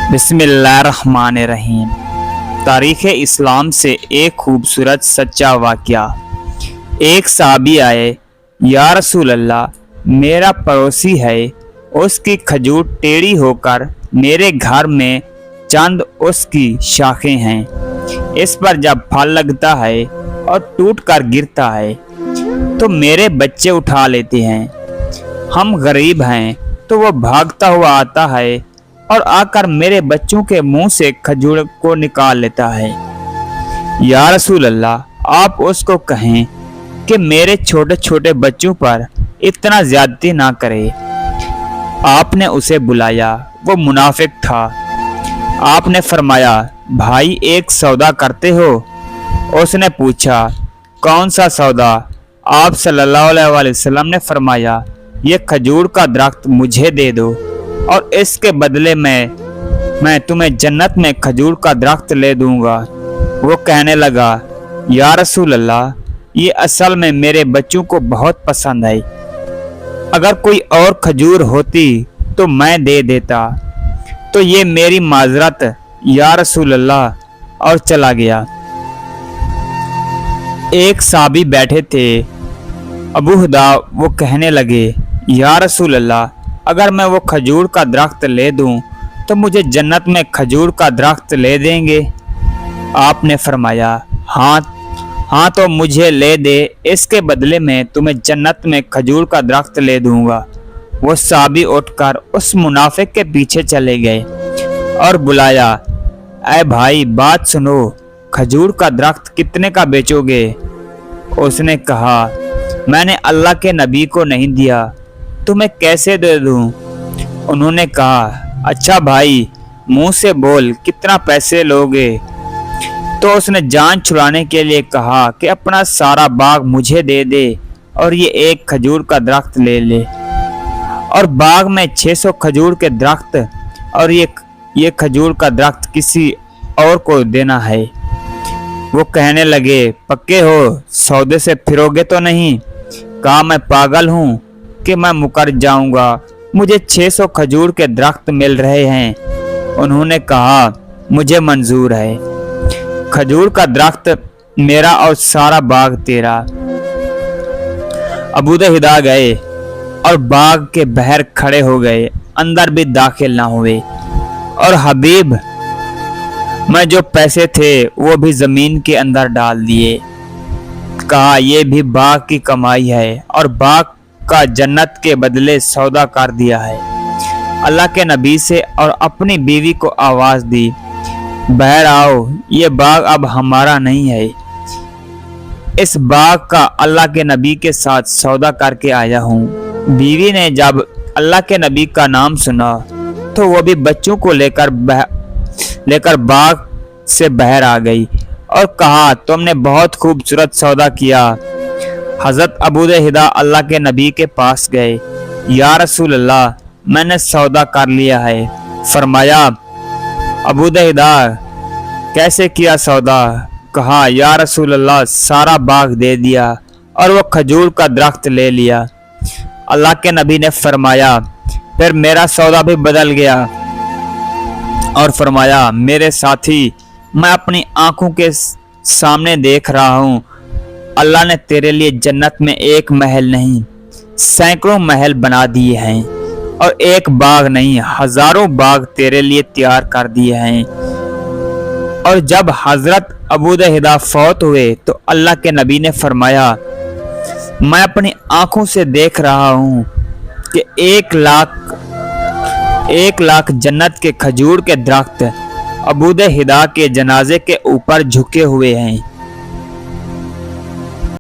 बिस्मिल्लाहिर्रहमानिर्रहीम। तारीख़ इस्लाम से एक खूबसूरत सच्चा वाक़या। एक सहाबी आए, या रसूल अल्लाह, मेरा पड़ोसी है, उसकी खजूर टेढ़ी होकर मेरे घर में चंद उसकी शाखें हैं। इस पर जब फल लगता है और टूट कर गिरता है तो मेरे बच्चे उठा लेते हैं। हम गरीब हैं तो वो भागता हुआ आता है और आकर मेरे बच्चों के मुंह से खजूर को निकाल लेता है। या रसूल अल्लाह, आप उसको कहें कि मेरे छोटे छोटे बच्चों पर इतना ज्यादती ना करे। आपने उसे बुलाया, वो मुनाफिक था। आपने फरमाया, भाई एक सौदा करते हो? उसने पूछा, कौन सा सौदा? आप सल्लल्लाहु अलैहि वसल्लम ने फरमाया, ये खजूर का दरख्त मुझे दे दो और इसके बदले में मैं तुम्हें जन्नत में खजूर का दरख्त ले दूंगा। वो कहने लगा, या रसूल अल्लाह, ये असल में मेरे बच्चों को बहुत पसंद है। अगर कोई और खजूर होती तो मैं दे देता। तो ये मेरी माजरत, या रसूल अल्लाह, और चला गया। एक साहबी बैठे थे, अबू हुदा, वो कहने लगे, या रसूल अल्लाह, अगर मैं वो खजूर का दरख्त ले दूं तो मुझे जन्नत में खजूर का दरख्त ले देंगे? आपने फरमाया, हाँ तो मुझे ले दे, इसके बदले में तुम्हें जन्नत में खजूर का दरख्त ले दूंगा। वो साहबी उठकर उस मुनाफिक के पीछे चले गए और बुलाया, ऐ भाई बात सुनो, खजूर का दरख्त कितने का बेचोगे? उसने कहा, मैंने अल्लाह के नबी को नहीं दिया, तुम्हें कैसे दे दूं? उन्होंने कहा, अच्छा भाई मुंह से बोल, कितना पैसे लोगे? तो उसने जान छुड़ाने के लिए कहा कि अपना सारा बाग मुझे दे दे और ये एक खजूर का दरख्त ले ले। और बाग में 600 खजूर के दरख्त और ये खजूर का दरख्त किसी और को देना है। वो कहने लगे, पक्के हो, सौदे से फिरोगे तो नहीं? कहा, मैं पागल हूँ कि मैं मुकर जाऊंगा, मुझे 600 खजूर के दरख्त मिल रहे हैं। उन्होंने कहा, मुझे मंजूर है, खजूर का दरख्त मेरा और सारा बाग तेरा। अबू हुदा गए और बाग के बाहर खड़े हो गए, अंदर भी दाखिल ना हुए। और हबीब में जो पैसे थे वो भी जमीन के अंदर डाल दिए। कहा, ये भी बाग की कमाई है और बाग का जन्नत के बदले सौदा कर दिया है। अल्लाह के नबी से और अपनी बीवी को आवाज दी, बाहर आओ, ये बाग अब हमारा नहीं है, इस बाग का अल्लाह के नबी के साथ सौदा करके आया हूँ। बीवी ने जब अल्लाह के नबी का नाम सुना तो वो भी बच्चों को लेकर बाग से बाहर आ गई और कहा, तुमने बहुत खूबसूरत सौदा किया। हज़रत अबू हुदा अल्लाह के नबी के पास गए, या रसूल अल्लाह, मैंने सौदा कर लिया है। फरमाया, अबू हुदा, कैसे किया सौदा? कहा, या रसूल अल्लाह, सारा बाग दे दिया और वो खजूर का दरख्त ले लिया। अल्लाह के नबी ने फरमाया, फिर मेरा सौदा भी बदल गया। और फरमाया, मेरे साथी, मैं अपनी आंखों के सामने देख रहा हूँ, अल्लाह ने तेरे लिए जन्नत में एक महल नहीं, सैकड़ों महल बना दिए हैं और एक बाग नहीं, हजारों बाग तेरे लिए तैयार कर दिए हैं। और जब हजरत अबू हुदा फौत हुए तो अल्लाह के नबी ने फरमाया, मैं अपनी आंखों से देख रहा हूँ कि 1 लाख जन्नत के खजूर के दरख्त अबू हुदा के जनाजे के ऊपर झुके हुए हैं।